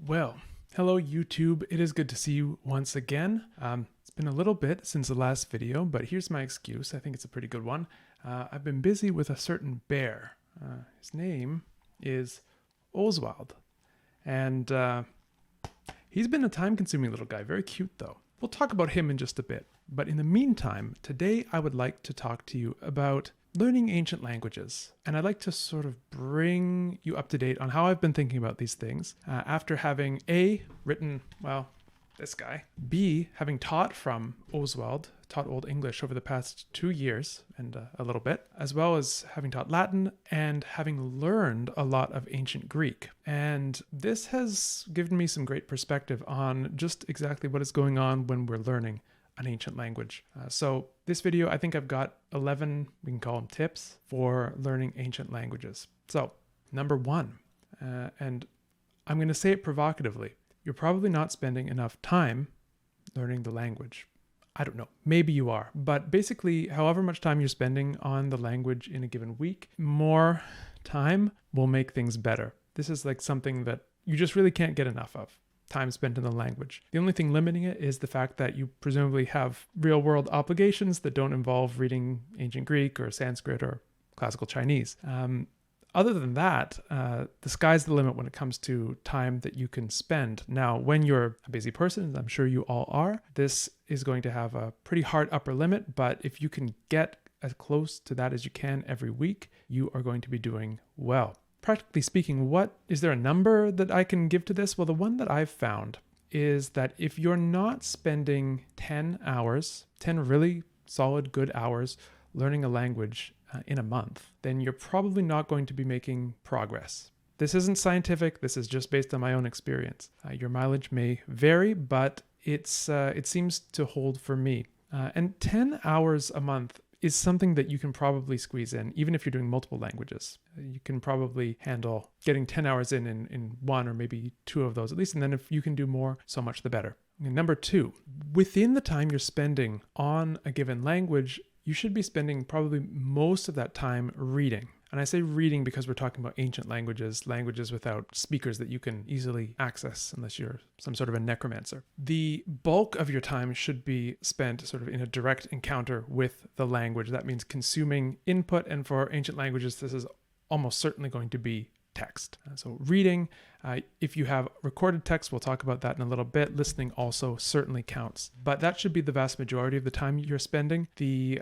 Well, hello YouTube. It is good to see you once again. It's been a little bit since the last video, but here's my excuse. I think it's a pretty good one. I've been busy with a certain bear. His name is Oswald. And he's been a time-consuming little guy. Very cute, though. We'll talk about him in just a bit. But in the meantime, today I would like to talk to you about learning ancient languages. And I'd like to sort of bring you up to date on how I've been thinking about these things after having A, written, well, this guy, B, having taught from Oswald, taught Old English over the past 2 years and a little bit, as well as having taught Latin and having learned a lot of ancient Greek. And this has given me some great perspective on just exactly what is going on when we're learning an ancient language. So this video, I think I've got 11, we can call them tips for learning ancient languages. So number 1, and I'm going to say it provocatively, you're probably not spending enough time learning the language. I don't know, maybe you are, but basically however much time you're spending on the language in a given week, more time will make things better. This is like something that you just really can't get enough of. Time spent in the language. The only thing limiting it is the fact that you presumably have real-world obligations that don't involve reading ancient Greek or Sanskrit or classical Chinese. Other than that, the sky's the limit when it comes to time that you can spend. Now, when you're a busy person, as I'm sure you all are, this is going to have a pretty hard upper limit, but if you can get as close to that as you can every week, you are going to be doing well. Practically speaking, is there a number that I can give to this? Well, the one that I've found is that if you're not spending 10 hours, 10 really solid, good hours learning a language in a month, then you're probably not going to be making progress. This isn't scientific. This is just based on my own experience. Your mileage may vary, but it seems to hold for me. And 10 hours a month is something that you can probably squeeze in, even if you're doing multiple languages. You can probably handle getting 10 hours in one or maybe 2 of those at least. And then if you can do more, so much the better. And number 2, within the time you're spending on a given language, you should be spending probably most of that time reading. And I say reading because we're talking about ancient languages, languages without speakers that you can easily access unless you're some sort of a necromancer. The bulk of your time should be spent sort of in a direct encounter with the language. That means consuming input, and for ancient languages, this is almost certainly going to be text. So reading, if you have recorded text, we'll talk about that in a little bit. Listening also certainly counts, but that should be the vast majority of the time you're spending. The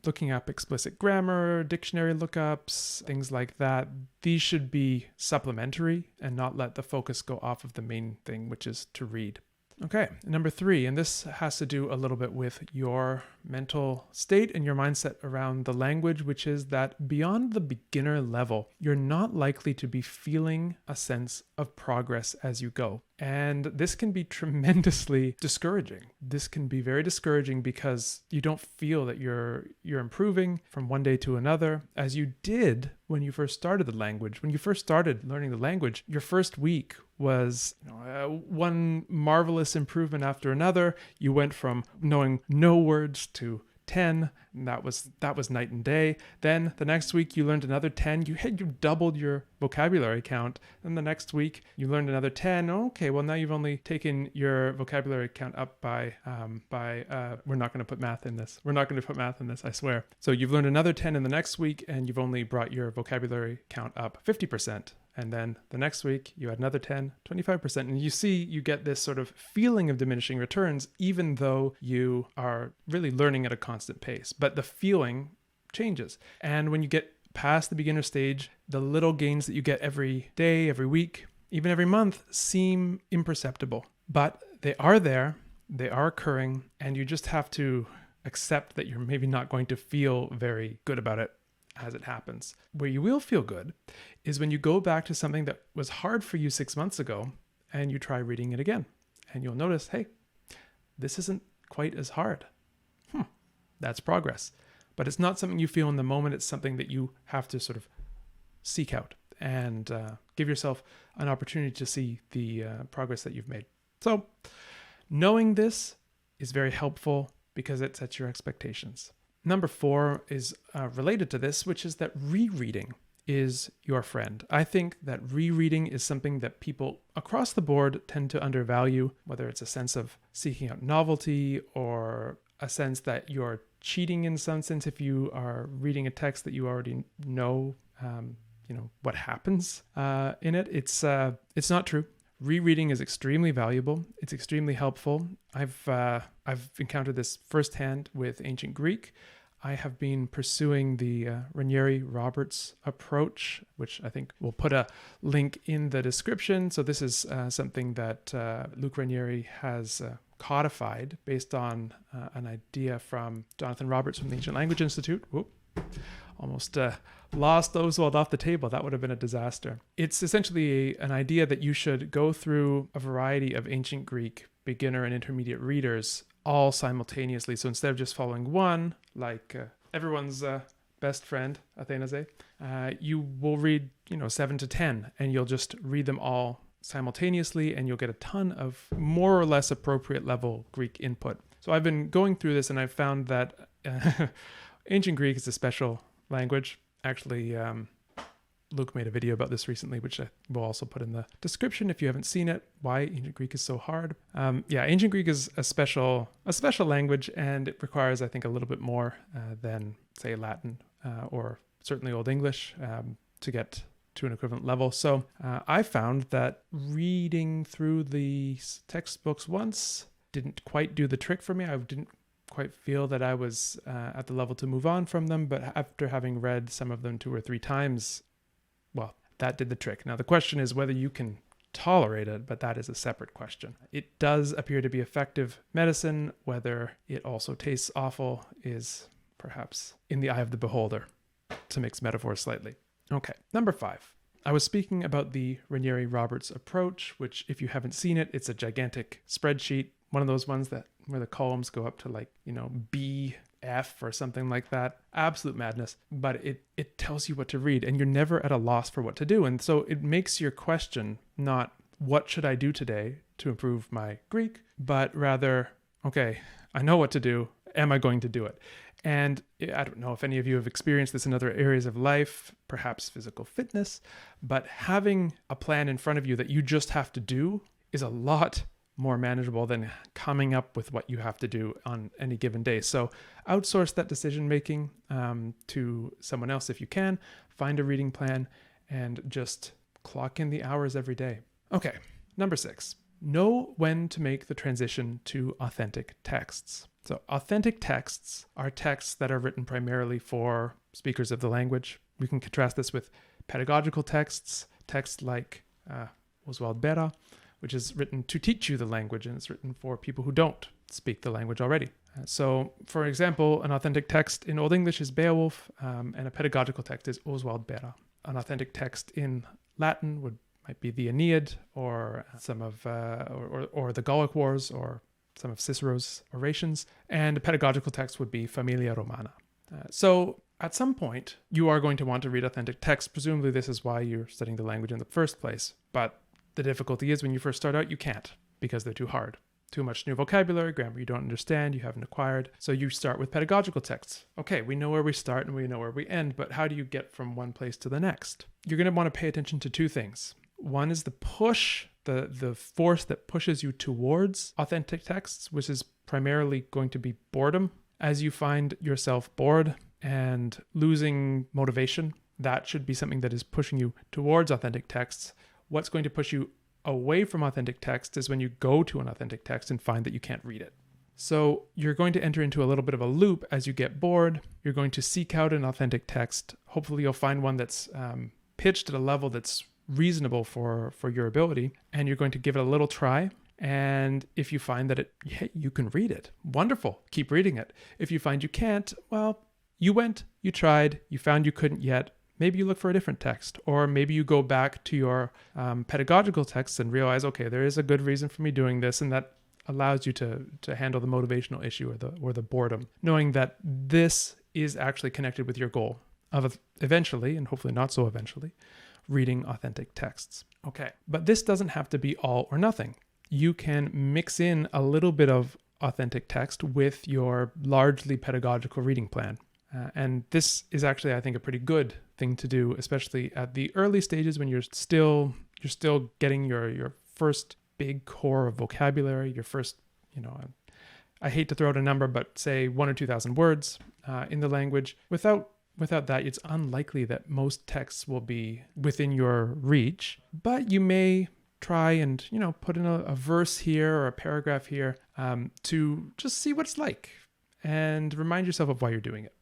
looking up explicit grammar, dictionary lookups, things like that, these should be supplementary and not let the focus go off of the main thing, which is to read. Okay, number 3, and this has to do a little bit with your mental state and your mindset around the language, which is that beyond the beginner level, you're not likely to be feeling a sense of progress as you go. And this can be tremendously discouraging. This can be very discouraging because you don't feel that you're improving from one day to another as you did when you first started the language. When you first started learning the language, your first week was one marvelous improvement after another. You went from knowing no words to 10, and that was night and day. Then the next week you learned another 10. You doubled your vocabulary count. Then the next week you learned another 10. Okay, well now you've only taken your vocabulary count up by we're not going to put math in this. We're not going to put math in this, I swear. So you've learned another 10 in the next week, and you've only brought your vocabulary count up 50%. And then the next week you had another 10, 25%. And you see, you get this sort of feeling of diminishing returns, even though you are really learning at a constant pace. But the feeling changes. And when you get past the beginner stage, the little gains that you get every day, every week, even every month seem imperceptible. But they are there, they are occurring, and you just have to accept that you're maybe not going to feel very good about it as it happens. Where you will feel good is when you go back to something that was hard for you 6 months ago and you try reading it again. And you'll notice, hey, this isn't quite as hard. That's progress. But it's not something you feel in the moment. It's something that you have to sort of seek out and give yourself an opportunity to see the progress that you've made. So knowing this is very helpful because it sets your expectations. Number 4 is related to this, which is that rereading is your friend. I think that rereading is something that people across the board tend to undervalue, whether it's a sense of seeking out novelty or a sense that you're cheating in some sense if you are reading a text that you already know, what happens in it. It's not true. Rereading is extremely valuable. It's extremely helpful. I've encountered this firsthand with ancient Greek. I have been pursuing the Reri Roberts approach, which I think we'll put a link in the description. So this is something that Luc Ranieri has codified based on an idea from Jonathan Roberts from the Ancient Language Institute. Whoop. Almost lost Oswald off the table. That would have been a disaster. It's essentially an idea that you should go through a variety of ancient Greek beginner and intermediate readers all simultaneously. So instead of just following one, like everyone's best friend, Athénazé, you will read, 7 to 10, and you'll just read them all simultaneously, and you'll get a ton of more or less appropriate level Greek input. So I've been going through this, and I've found that ancient Greek is a special language. Actually, Luke made a video about this recently, which I will also put in the description if you haven't seen it, why ancient Greek is so hard. Ancient Greek is a special language, and it requires, I think, a little bit more than, say, Latin or certainly Old English to get to an equivalent level. So I found that reading through the textbooks once didn't quite do the trick for me. I didn't quite feel that I was at the level to move on from them, but after having read some of them 2 or 3 times, well, that did the trick. Now the question is whether you can tolerate it, but that is a separate question. It does appear to be effective medicine. Whether it also tastes awful is perhaps in the eye of the beholder, to mix metaphors slightly. Okay, number 5. I was speaking about the Reri Roberts approach, which if you haven't seen it, it's a gigantic spreadsheet, one of those ones that where the columns go up to BF or something like that. Absolute madness. But it tells you what to read, and you're never at a loss for what to do. And so it makes your question not what should I do today to improve my Greek, but rather, okay, I know what to do. Am I going to do it? And I don't know if any of you have experienced this in other areas of life, perhaps physical fitness, but having a plan in front of you that you just have to do is a lot more manageable than coming up with what you have to do on any given day. So outsource that decision making to someone else if you can. Find a reading plan and just clock in the hours every day. Okay, number 6. Know when to make the transition to authentic texts. So authentic texts are texts that are written primarily for speakers of the language. We can contrast this with pedagogical texts like Oswald Bera, which is written to teach you the language, and it's written for people who don't speak the language already. So, for example, an authentic text in Old English is Beowulf, and a pedagogical text is Oswald Bera. An authentic text in Latin might be the Aeneid, or some of or the Gallic Wars, or some of Cicero's orations, and a pedagogical text would be Familia Romana. So at some point, you are going to want to read authentic text. Presumably this is why you're studying the language in the first place. But the difficulty is when you first start out, you can't, because they're too hard. Too much new vocabulary, grammar you don't understand, you haven't acquired. So you start with pedagogical texts. Okay, we know where we start and we know where we end, but how do you get from one place to the next? You're going to want to pay attention to 2 things. One is the push, the force that pushes you towards authentic texts, which is primarily going to be boredom. As you find yourself bored and losing motivation, that should be something that is pushing you towards authentic texts. What's going to push you away from authentic text is when you go to an authentic text and find that you can't read it. So you're going to enter into a little bit of a loop as you get bored. You're going to seek out an authentic text. Hopefully you'll find one that's pitched at a level that's reasonable for your ability, and you're going to give it a little try. And if you find that you can read it, wonderful, keep reading it. If you find you can't, well, you tried, you found you couldn't yet. Maybe you look for a different text, or maybe you go back to your pedagogical texts and realize, okay, there is a good reason for me doing this, and that allows you to handle the motivational issue or the boredom, knowing that this is actually connected with your goal of eventually, and hopefully not so eventually, reading authentic texts. Okay, but this doesn't have to be all or nothing. You can mix in a little bit of authentic text with your largely pedagogical reading plan. And this is actually, I think, a pretty good thing to do, especially at the early stages when you're still getting your first big core of vocabulary, your first, I hate to throw out a number, but say 1,000 or 2,000 words in the language. Without that, it's unlikely that most texts will be within your reach, but you may try and, put in a verse here or a paragraph here to just see what it's like and remind yourself of why you're doing it.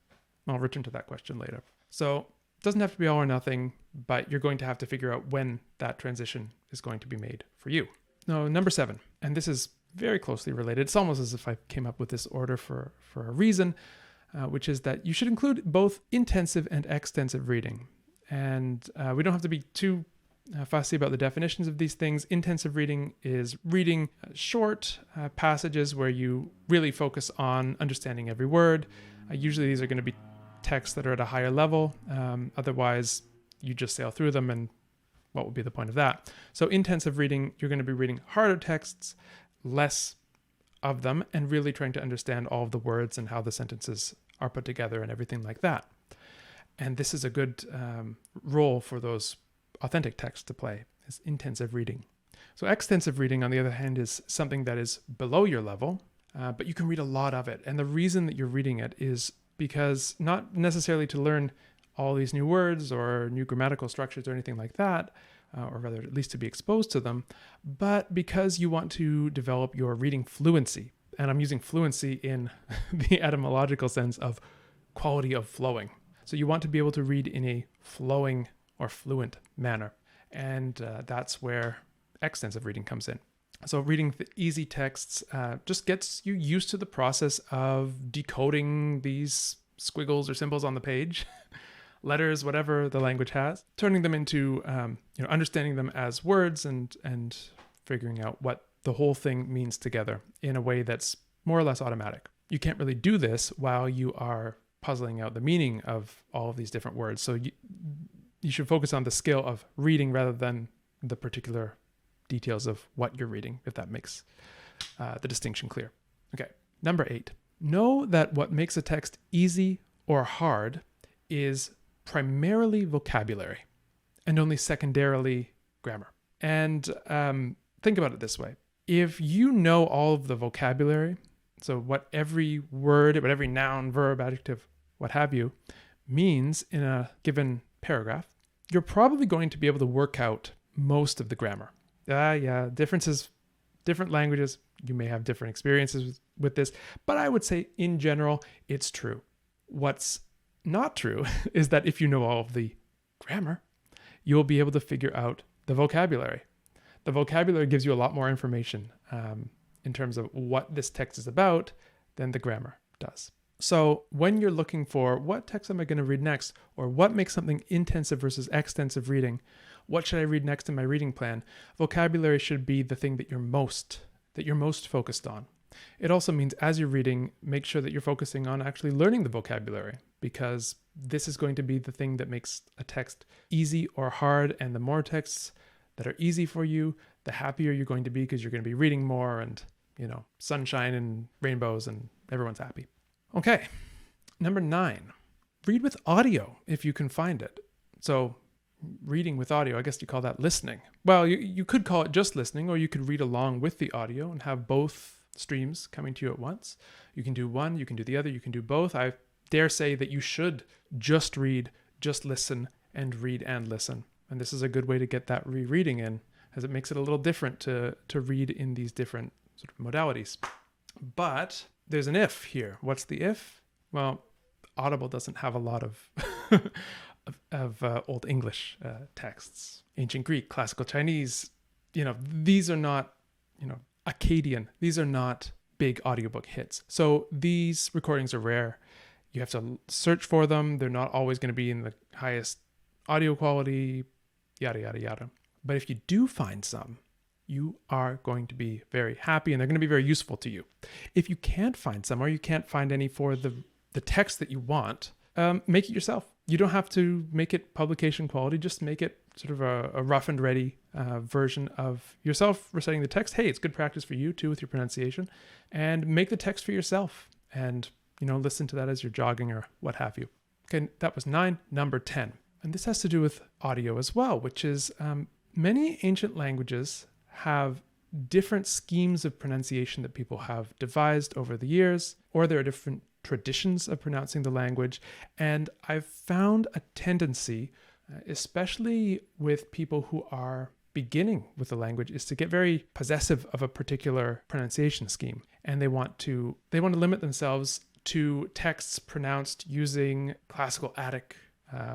I'll return to that question later. So it doesn't have to be all or nothing, but you're going to have to figure out when that transition is going to be made for you. Now, number 7, and this is very closely related. It's almost as if I came up with this order for a reason, which is that you should include both intensive and extensive reading. And we don't have to be too fussy about the definitions of these things. Intensive reading is reading short passages where you really focus on understanding every word. Usually these are going to be texts that are at a higher level. Otherwise, you just sail through them, and what would be the point of that? So intensive reading, you're going to be reading harder texts, less of them, and really trying to understand all of the words and how the sentences are put together and everything like that. And this is a good role for those authentic texts to play, is intensive reading. So extensive reading, on the other hand, is something that is below your level, but you can read a lot of it. And the reason that you're reading it is because not necessarily to learn all these new words or new grammatical structures or anything like that, or rather at least to be exposed to them, but because you want to develop your reading fluency. And I'm using fluency in the etymological sense of quality of flowing. So you want to be able to read in a flowing or fluent manner. And that's where extensive reading comes in. So reading the easy texts just gets you used to the process of decoding these squiggles or symbols on the page, letters, whatever the language has, turning them into, understanding them as words and figuring out what the whole thing means together in a way that's more or less automatic. You can't really do this while you are puzzling out the meaning of all of these different words. So you should focus on the skill of reading rather than the particular details of what you're reading, if that makes the distinction clear. Okay, number 8. Know that what makes a text easy or hard is primarily vocabulary and only secondarily grammar. And think about it this way. If you know all of the vocabulary, so what every word, what every noun, verb, adjective, what have you, means in a given paragraph, you're probably going to be able to work out most of the grammar. Differences, different languages, you may have different experiences with this, but I would say in general, it's true. What's not true is that if you know all of the grammar, you'll be able to figure out the vocabulary. The vocabulary gives you a lot more information in terms of what this text is about than the grammar does. So when you're looking for what text am I going to read next, or what makes something intensive versus extensive reading, what should I read next in my reading plan, vocabulary should be the thing that you're most focused on. It also means as you're reading, make sure that you're focusing on actually learning the vocabulary, because this is going to be the thing that makes a text easy or hard. And the more texts that are easy for you, the happier you're going to be, because you're going to be reading more and, sunshine and rainbows and everyone's happy. Okay, number 9, read with audio if you can find it. So reading with audio, I guess you call that listening. Well, you could call it just listening, or you could read along with the audio and have both streams coming to you at once. You can do one, you can do the other, you can do both. I dare say that you should just read, just listen, and read and listen. And this is a good way to get that rereading in, as it makes it a little different to read in these different sort of modalities. But there's an if here. What's the if? Well, Audible doesn't have a lot of Old English texts. Ancient Greek, classical Chinese, these are not, Akkadian. These are not big audiobook hits. So these recordings are rare. You have to search for them. They're not always going to be in the highest audio quality, yada, yada, yada. But if you do find some, you are going to be very happy and they're going to be very useful to you. If you can't find some, or you can't find any for the text that you want, make it yourself. You don't have to make it publication quality. Just make it sort of a rough and ready version of yourself reciting the text. Hey, it's good practice for you too with your pronunciation. And make the text for yourself and listen to that as you're jogging or what have you. Okay, that was 9. Number 10. And this has to do with audio as well, which is many ancient languages have different schemes of pronunciation that people have devised over the years, or there are different traditions of pronouncing the language. And I've found a tendency, especially with people who are beginning with the language, is to get very possessive of a particular pronunciation scheme. And they want to limit themselves to texts pronounced using classical Attic,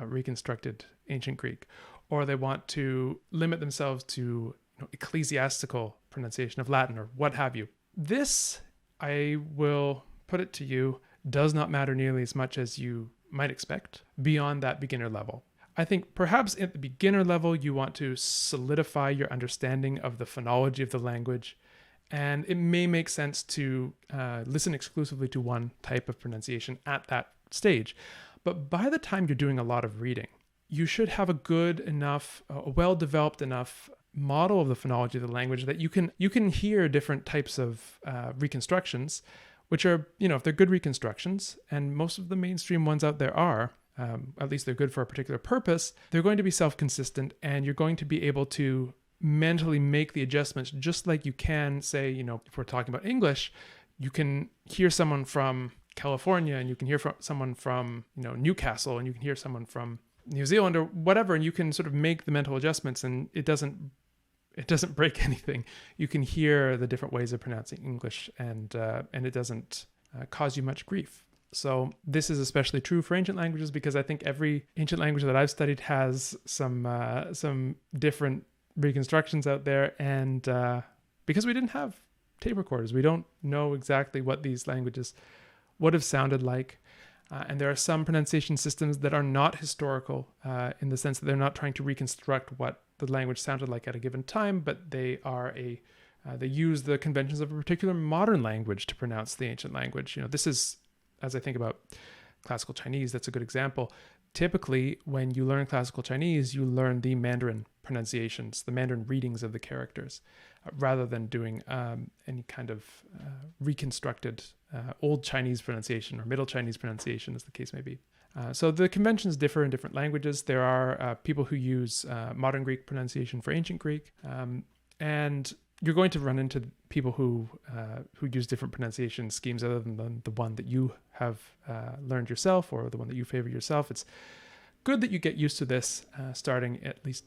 reconstructed ancient Greek, or they want to limit themselves to ecclesiastical pronunciation of Latin or what have you. This, I will put it to you, does not matter nearly as much as you might expect beyond that beginner level. I think perhaps at the beginner level, you want to solidify your understanding of the phonology of the language, and it may make sense to listen exclusively to one type of pronunciation at that stage. But by the time you're doing a lot of reading, you should have a good enough, a well-developed enough model of the phonology of the language that you can hear different types of reconstructions, which are, if they're good reconstructions, and most of the mainstream ones out there are, at least they're good for a particular purpose, they're going to be self-consistent, and you're going to be able to mentally make the adjustments just like you can, say, if we're talking about English, you can hear someone from California, and you can hear someone from, Newcastle, and you can hear someone from New Zealand or whatever, and you can sort of make the mental adjustments, and it doesn't break anything. You can hear the different ways of pronouncing English, and it doesn't cause you much grief. So this is especially true for ancient languages, because I think every ancient language that I've studied has some different reconstructions out there, and because we didn't have tape recorders, we don't know exactly what these languages would have sounded like. And there are some pronunciation systems that are not historical in the sense that they're not trying to reconstruct what the language sounded like at a given time, but they are they use the conventions of a particular modern language to pronounce the ancient language. This is, as I think about classical Chinese, that's a good example. Typically, when you learn classical Chinese, you learn the Mandarin pronunciations, the Mandarin readings of the characters, rather than doing any kind of reconstructed Old Chinese pronunciation or Middle Chinese pronunciation, as the case may be. So the conventions differ in different languages. There are people who use modern Greek pronunciation for ancient Greek, and you're going to run into people who use different pronunciation schemes other than the one that you have learned yourself or the one that you favor yourself. It's good that you get used to this starting at least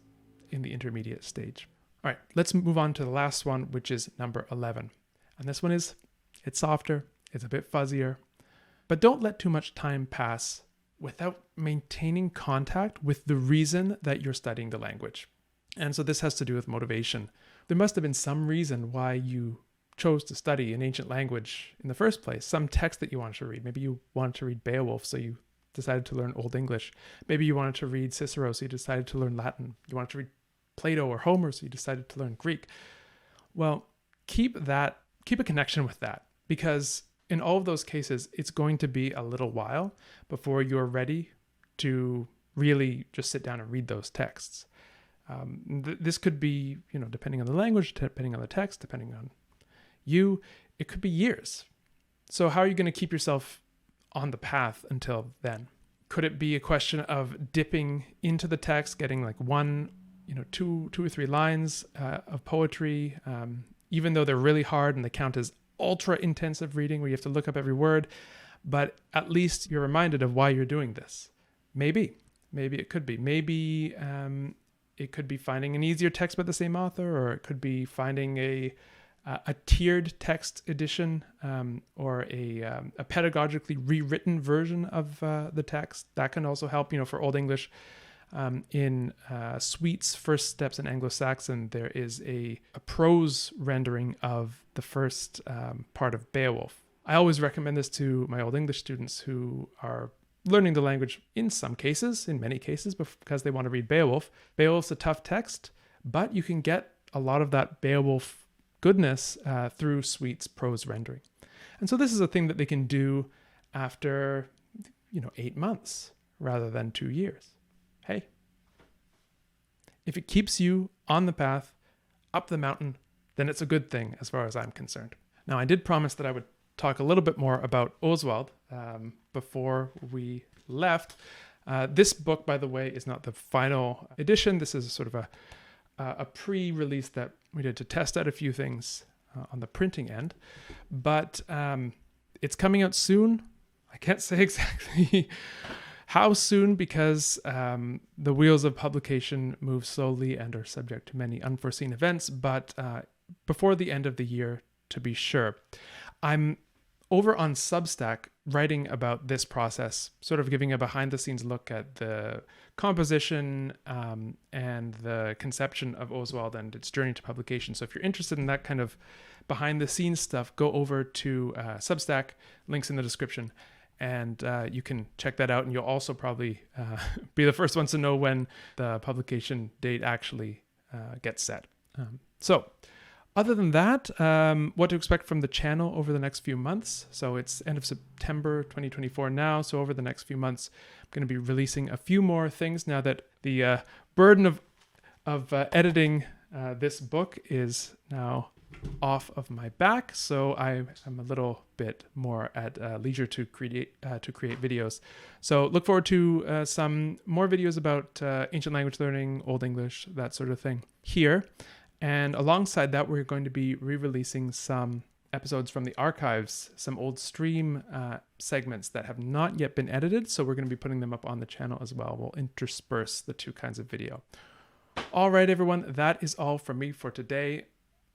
in the intermediate stage. All right, let's move on to the last one, which is number 11. And this one it's softer, it's a bit fuzzier, but don't let too much time pass without maintaining contact with the reason that you're studying the language. And so this has to do with motivation. There must have been some reason why you chose to study an ancient language in the first place, some text that you wanted to read. Maybe you wanted to read Beowulf, so you decided to learn Old English. Maybe you wanted to read Cicero, so you decided to learn Latin. You wanted to read Plato or Homer, so you decided to learn Greek. Well, keep a connection with that, because in all of those cases, it's going to be a little while before you're ready to really just sit down and read those texts. This could be, depending on the language, depending on the text, depending on you, it could be years. So how are you going to keep yourself on the path until then? Could it be a question of dipping into the text, getting like one, two or three lines of poetry, even though they're really hard and they count as ultra intensive reading where you have to look up every word, but at least you're reminded of why you're doing this. Maybe it could be. Maybe it could be finding an easier text by the same author, or it could be finding a tiered text edition, or a pedagogically rewritten version of the text. That can also help. For Old English, in Sweet's First Steps in Anglo-Saxon, there is a prose rendering of the first part of Beowulf. I always recommend this to my Old English students who are learning the language in many cases, because they want to read Beowulf. Beowulf's a tough text, but you can get a lot of that Beowulf goodness through Sweet's prose rendering. And so this is a thing that they can do after 8 months rather than 2 years. Hey, if it keeps you on the path up the mountain, then it's a good thing as far as I'm concerned. Now, I did promise that I would talk a little bit more about Oswald before we left. This book, by the way, is not the final edition. This is sort of a pre-release that we did to test out a few things on the printing end. But it's coming out soon. I can't say exactly how soon because the wheels of publication move slowly and are subject to many unforeseen events, but before the end of the year, to be sure. I'm over on Substack writing about this process, sort of giving a behind-the-scenes look at the composition and the conception of Oswald and its journey to publication. So if you're interested in that kind of behind-the-scenes stuff, go over to Substack, links in the description, and you can check that out. And you'll also probably be the first ones to know when the publication date actually gets set. Other than that, what to expect from the channel over the next few months. So it's end of September 2024 now. So over the next few months, I'm going to be releasing a few more things now that the burden of editing this book is now off of my back. So I'm a little bit more at leisure to create videos. So look forward to some more videos about ancient language learning, Old English, that sort of thing here. And alongside that, we're going to be re-releasing some episodes from the archives, some old stream segments that have not yet been edited. So we're going to be putting them up on the channel as well. We'll intersperse the two kinds of video. All right, everyone, that is all from me for today.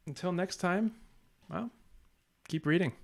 Until next time, well, keep reading.